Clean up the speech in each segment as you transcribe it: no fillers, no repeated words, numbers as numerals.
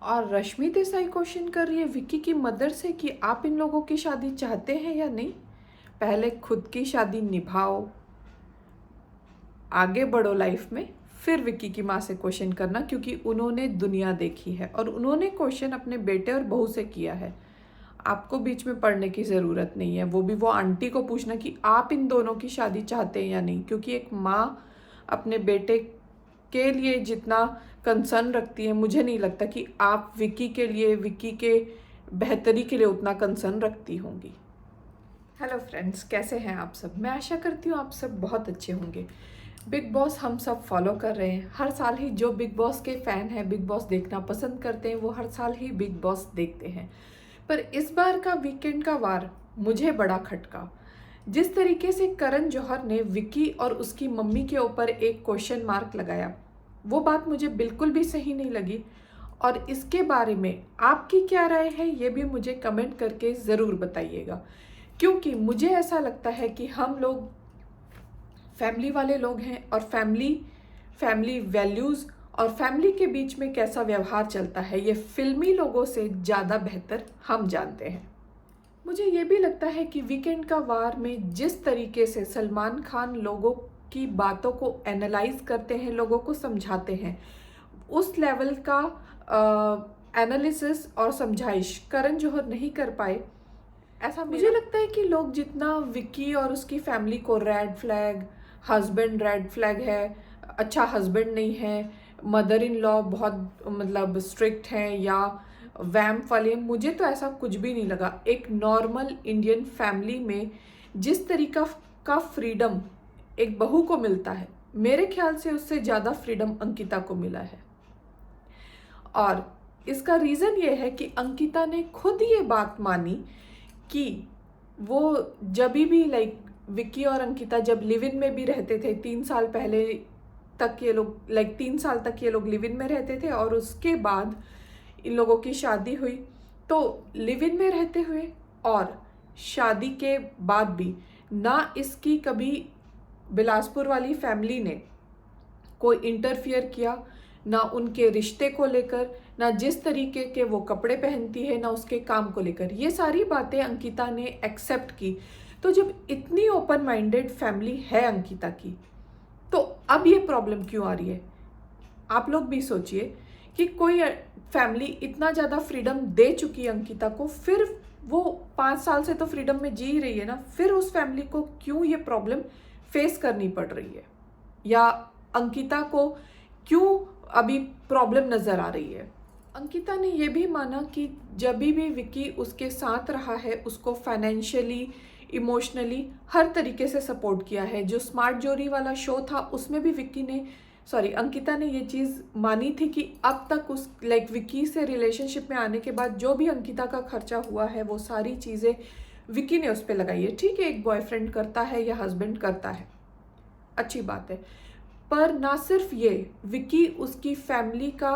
और रश्मि देसाई क्वेश्चन कर रही है विक्की की मदर से कि आप इन लोगों की शादी चाहते हैं या नहीं। पहले खुद की शादी निभाओ, आगे बढ़ो लाइफ में, फिर विक्की की माँ से क्वेश्चन करना, क्योंकि उन्होंने दुनिया देखी है और उन्होंने क्वेश्चन अपने बेटे और बहू से किया है। आपको बीच में पढ़ने की ज़रूरत नहीं है, वो भी वो आंटी को पूछना कि आप इन दोनों की शादी चाहते हैं या नहीं, क्योंकि एक माँ अपने बेटे के लिए जितना कंसर्न रखती है, मुझे नहीं लगता कि आप विक्की के लिए, विक्की के बेहतरी के लिए उतना कंसर्न रखती होंगी। हेलो फ्रेंड्स, कैसे हैं आप सब? मैं आशा करती हूँ आप सब बहुत अच्छे होंगे। बिग बॉस हम सब फॉलो कर रहे हैं। हर साल ही जो बिग बॉस के फ़ैन हैं, बिग बॉस देखना पसंद करते हैं, वो हर साल ही बिग बॉस देखते हैं। पर इस बार का वीकेंड का वार मुझे बड़ा खटका। जिस तरीके से करण जौहर ने विक्की और उसकी मम्मी के ऊपर एक क्वेश्चन मार्क लगाया, वो बात मुझे बिल्कुल भी सही नहीं लगी। और इसके बारे में आपकी क्या राय है, ये भी मुझे कमेंट करके ज़रूर बताइएगा, क्योंकि मुझे ऐसा लगता है कि हम लोग फैमिली वाले लोग हैं और फैमिली वैल्यूज़ और फैमिली के बीच में कैसा व्यवहार चलता है, ये फिल्मी लोगों से ज़्यादा बेहतर हम जानते हैं। मुझे ये भी लगता है कि वीकेंड का वार में जिस तरीके से सलमान खान लोगों की बातों को एनालाइज करते हैं, लोगों को समझाते हैं, उस लेवल का एनालिसिस और समझाइश करण जौहर नहीं कर पाए। ऐसा मुझे लगता है कि लोग जितना विक्की और उसकी फैमिली को red flag, husband red flag है, अच्छा हस्बैंड नहीं है, मदर इन लॉ बहुत मतलब स्ट्रिक्ट हैं या वैम्प वाले, मुझे तो ऐसा कुछ भी नहीं लगा। एक नॉर्मल इंडियन फैमिली में जिस तरीका का फ्रीडम एक बहू को मिलता है, मेरे ख्याल से उससे ज़्यादा फ्रीडम अंकिता को मिला है। और इसका रीज़न ये है कि अंकिता ने खुद ये बात मानी कि वो जब भी विक्की और अंकिता जब लिव इन में भी रहते थे, 3 साल पहले तक ये लोग 3 साल तक ये लोग लिव इन में रहते थे और उसके बाद इन लोगों की शादी हुई। तो लिव इन में रहते हुए और शादी के बाद भी ना इसकी कभी बिलासपुर वाली फैमिली ने कोई इंटरफियर किया, ना उनके रिश्ते को लेकर, ना जिस तरीके के वो कपड़े पहनती है, ना उसके काम को लेकर। ये सारी बातें अंकिता ने एक्सेप्ट की। तो जब इतनी ओपन माइंडेड फैमिली है अंकिता की, तो अब ये प्रॉब्लम क्यों आ रही है? आप लोग भी सोचिए कि कोई फैमिली इतना ज़्यादा फ्रीडम दे चुकी है अंकिता को, फिर वो 5 साल से तो फ्रीडम में जी रही है ना, फिर उस फैमिली को क्यों ये प्रॉब्लम फेस करनी पड़ रही है, या अंकिता को क्यों अभी प्रॉब्लम नज़र आ रही है? अंकिता ने यह भी माना कि जब भी विक्की उसके साथ रहा है, उसको फाइनेंशियली, इमोशनली हर तरीके से सपोर्ट किया है। जो स्मार्ट जोरी वाला शो था उसमें भी अंकिता ने ये चीज़ मानी थी कि अब तक उस विक्की से रिलेशनशिप में आने के बाद जो भी अंकिता का खर्चा हुआ है, वो सारी चीज़ें विक्की ने उस पर लगाई है। ठीक है, एक बॉयफ्रेंड करता है या हस्बैंड करता है, अच्छी बात है, पर ना सिर्फ ये, विक्की उसकी फैमिली का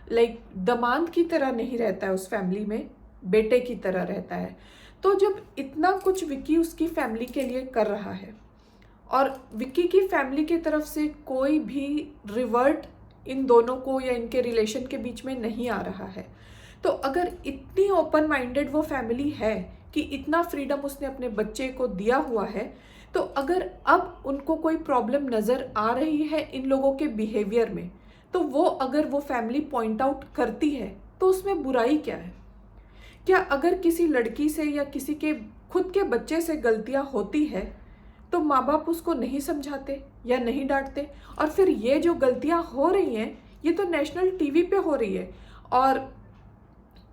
दामाद की तरह नहीं रहता है, उस फैमिली में बेटे की तरह रहता है। तो जब इतना कुछ विक्की उसकी फैमिली के लिए कर रहा है और विक्की की फैमिली की तरफ से कोई भी रिवर्ट इन दोनों को या इनके रिलेशन के बीच में नहीं आ रहा है, तो अगर इतनी ओपन माइंडेड वो फैमिली है कि इतना फ्रीडम उसने अपने बच्चे को दिया हुआ है, तो अगर अब उनको कोई प्रॉब्लम नज़र आ रही है इन लोगों के बिहेवियर में, तो अगर वो फैमिली पॉइंट आउट करती है तो उसमें बुराई क्या है? क्या अगर किसी लड़की से या किसी के खुद के बच्चे से गलतियां होती है तो माँ बाप उसको नहीं समझाते या नहीं डांटते? और फिर ये जो गलतियां हो रही हैं, ये तो नेशनल टीवी पे हो रही है और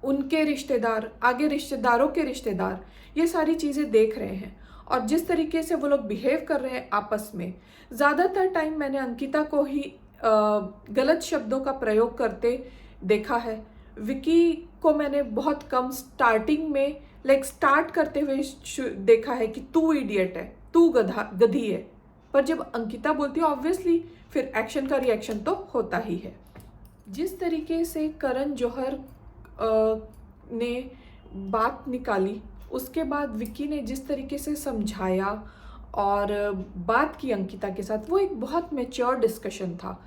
उनके रिश्तेदार, आगे रिश्तेदारों के रिश्तेदार ये सारी चीज़ें देख रहे हैं। और जिस तरीके से वो लोग बिहेव कर रहे हैं आपस में, ज़्यादातर टाइम मैंने अंकिता को ही गलत शब्दों का प्रयोग करते देखा है। विकी को मैंने बहुत कम स्टार्टिंग में स्टार्ट करते हुए देखा है कि तू इडियट है, तू गधी है। पर जब अंकिता बोलती है, ऑब्वियसली फिर एक्शन का रिएक्शन तो होता ही है। जिस तरीके से करण जौहर ने बात निकाली, उसके बाद विक्की ने जिस तरीके से समझाया और बात की अंकिता के साथ, वो एक बहुत मैच्योर डिस्कशन था।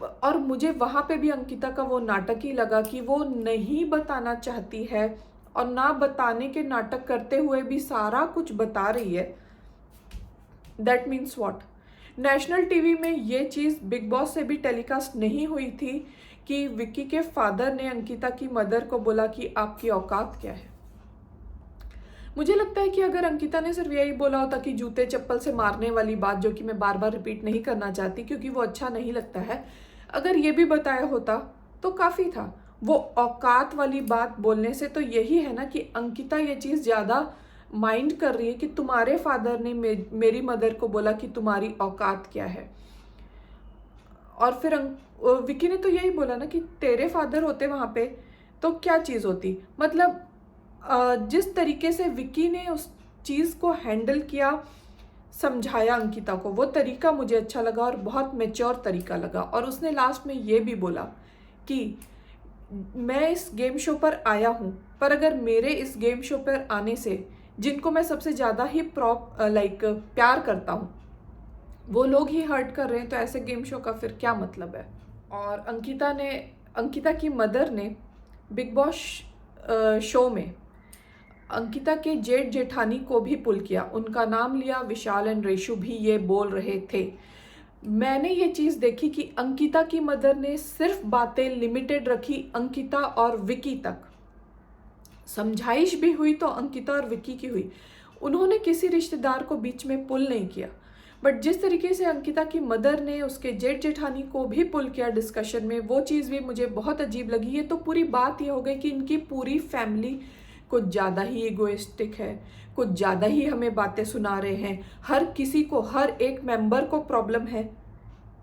और मुझे वहाँ पे भी अंकिता का वो नाटक ही लगा कि वो नहीं बताना चाहती है और ना बताने के नाटक करते हुए भी सारा कुछ बता रही है। That means what? National TV में ये चीज़ बिग बॉस से भी टेलीकास्ट नहीं हुई थी कि विक्की के फादर ने अंकिता की मदर को बोला कि आपकी औकात क्या है। मुझे लगता है कि अगर अंकिता ने सिर्फ यही बोला होता कि जूते चप्पल से मारने वाली बात, जो कि मैं बार बार रिपीट नहीं करना चाहती क्योंकि वो अच्छा नहीं लगता है, अगर ये भी बताया होता तो काफ़ी था। वो औकात वाली बात बोलने से तो यही है ना कि अंकिता ये चीज़ ज़्यादा माइंड कर रही है कि तुम्हारे फादर ने मेरी मदर को बोला कि तुम्हारी औकात क्या है। और फिर विक्की ने तो यही बोला ना कि तेरे फादर होते वहाँ पे तो क्या चीज़ होती। मतलब जिस तरीके से विक्की ने उस चीज़ को हैंडल किया, समझाया अंकिता को, वो तरीका मुझे अच्छा लगा और बहुत मैच्योर तरीका लगा। और उसने लास्ट में ये भी बोला कि मैं इस गेम शो पर आया हूँ, पर अगर मेरे इस गेम शो पर आने से जिनको मैं सबसे ज़्यादा ही प्यार करता हूँ वो लोग ही हर्ट कर रहे हैं, तो ऐसे गेम शो का फिर क्या मतलब है। और अंकिता की मदर ने बिग बॉस शो में अंकिता के जेठ जेठानी को भी पुल किया, उनका नाम लिया। विशाल एंड रेशु भी ये बोल रहे थे। मैंने ये चीज़ देखी कि अंकिता की मदर ने सिर्फ बातें लिमिटेड रखी अंकिता और विकी तक। समझाइश भी हुई तो अंकिता और विकी की हुई, उन्होंने किसी रिश्तेदार को बीच में पुल नहीं किया। बट जिस तरीके से अंकिता की मदर ने उसके जेठ जेठानी को भी पुल किया डिस्कशन में, वो चीज़ भी मुझे बहुत अजीब लगी। ये तो पूरी बात ये हो गई कि इनकी पूरी फैमिली कुछ ज़्यादा ही इगोइस्टिक है, कुछ ज़्यादा ही हमें बातें सुना रहे हैं, हर किसी को, हर एक मेंबर को प्रॉब्लम है।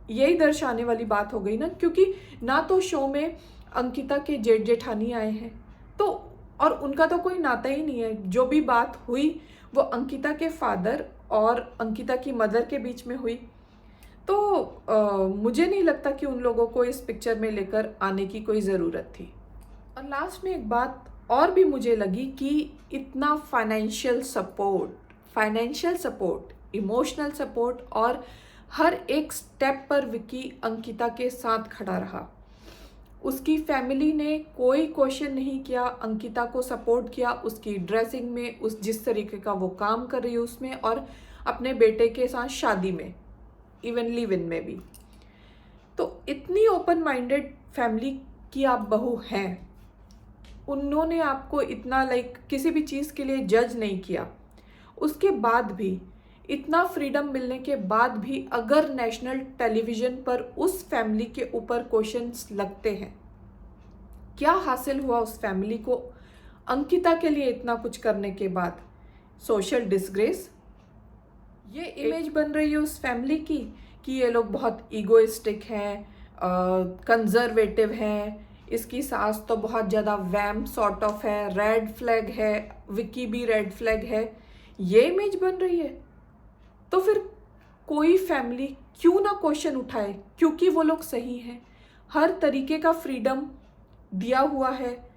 यही दर्शाने वाली बात हो गई ना, क्योंकि ना तो शो में अंकिता के जेठ जेठानी आए हैं तो, और उनका तो कोई नाता ही नहीं है। जो भी बात हुई वो अंकिता के फादर और अंकिता की मदर के बीच में हुई। तो मुझे नहीं लगता कि उन लोगों को इस पिक्चर में लेकर आने की कोई ज़रूरत थी। और लास्ट में एक बात और भी मुझे लगी कि इतना फाइनेंशियल सपोर्ट, इमोशनल सपोर्ट और हर एक स्टेप पर विक्की अंकिता के साथ खड़ा रहा। उसकी फैमिली ने कोई क्वेश्चन नहीं किया, अंकिता को सपोर्ट किया उसकी ड्रेसिंग में, उस जिस तरीके का वो काम कर रही है उसमें, और अपने बेटे के साथ शादी में, इवन लिव इन में भी। तो इतनी ओपन माइंडेड फैमिली की आप बहू हैं, उन्होंने आपको इतना किसी भी चीज़ के लिए जज नहीं किया। उसके बाद भी, इतना फ्रीडम मिलने के बाद भी, अगर नेशनल टेलीविज़न पर उस फैमिली के ऊपर क्वेश्चंस लगते हैं, क्या हासिल हुआ उस फैमिली को अंकिता के लिए इतना कुछ करने के बाद? Social disgrace. ये इमेज बन रही है उस फैमिली की कि ये लोग बहुत ईगोइस्टिक हैं, कंजर्वेटिव हैं, इसकी सास तो बहुत ज़्यादा वैम सॉर्ट ऑफ है, रेड फ्लैग है, विक्की भी रेड फ्लैग है, ये इमेज बन रही है। तो फिर कोई फैमिली क्यों ना क्वेश्चन उठाए, क्योंकि वो लोग सही हैं, हर तरीके का फ्रीडम दिया हुआ है,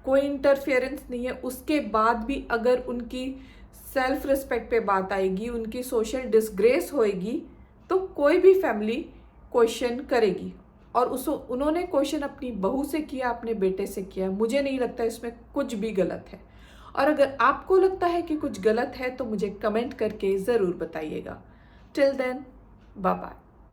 कोई इंटरफेरेंस नहीं है। उसके बाद भी अगर उनकी सेल्फ रिस्पेक्ट पे बात आएगी, उनकी सोशल डिसग्रेस होएगी, तो कोई भी फैमिली क्वेश्चन करेगी। और उन्होंने क्वेश्चन अपनी बहू से किया, अपने बेटे से किया। मुझे नहीं लगता इसमें कुछ भी गलत है। और अगर आपको लगता है कि कुछ गलत है तो मुझे कमेंट करके ज़रूर बताइएगा। Till then, bye bye.